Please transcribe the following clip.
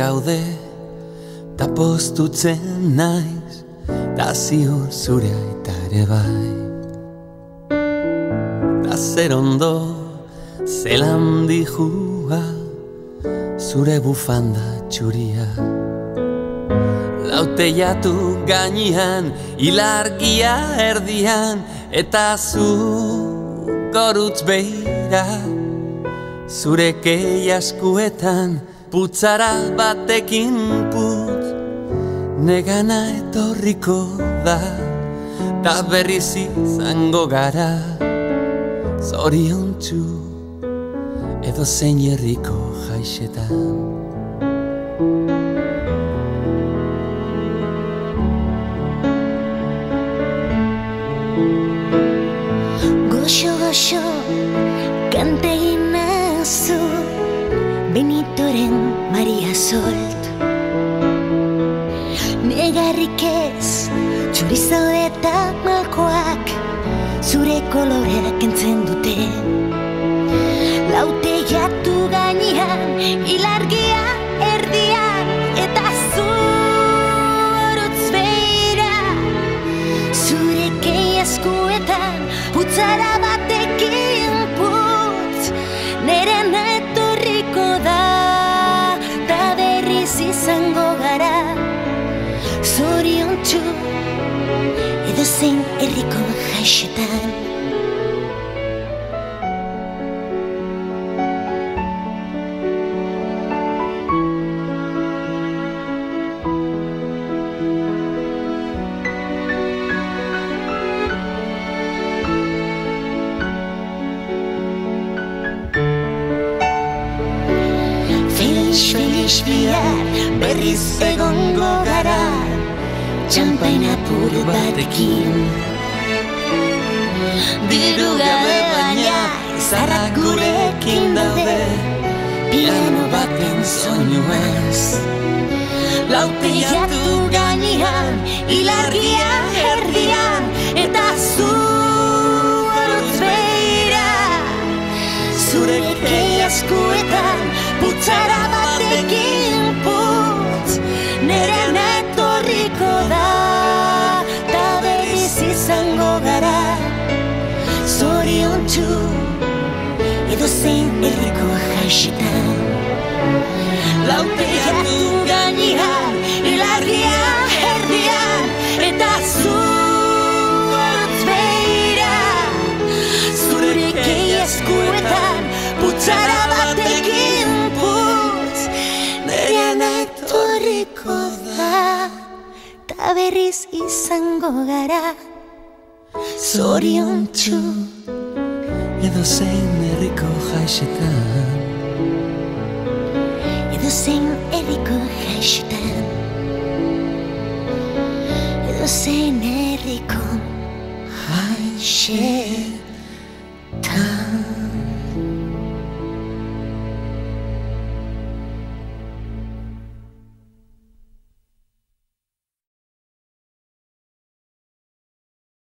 gaude, ta postutzen naiz, ta ziur zure aita ere bai. Ta zer ondo, zelan dijua, zure bufanda txuria. Lauteiatu gainean, ilargia erdian, eta zu gorutz behira. Zure kei askuetan, putzara batekin putz, negana etorriko da, ta berriz izango gara, zoriontsu edo zein herriko jaixetan. Goxo, kante egin nazu, Benitoren Maria Solt. Negarrik ez, txuri zaude eta malkoak, zure koloreak entzen dute. Lauteiatu gainean, ilargia erdian, eta zu gorutz behira. Zure kei askuetan, putzara batekin putz, nerena etorriko da, ta berriz izango gara, zoriontsu edo zein herriko jaixetan. Felix bihar berriz egongo gara, txampain apur batekin. Diru gabe baina izarrak gurekin daude, piano baten soinu ez. Lauteiatu gainean, ilargia erdian, eta zu gorutz behira. Zure kei askuetan, putzara batekin putz, nerena etorriko da, ta berriz izango gara, zoriontsu edo zein herriko jaixetan. Lauteiatu gainean, ilargia erdian, eta zu gorutz behira. Zure kei askuetan, putzara batekin putz, nerena etorriko da, ta berriz izango gara, zoriontsu edo zein herriko jaixetan. Edo zein herriko jaixetan, edo zein herriko jaixetan.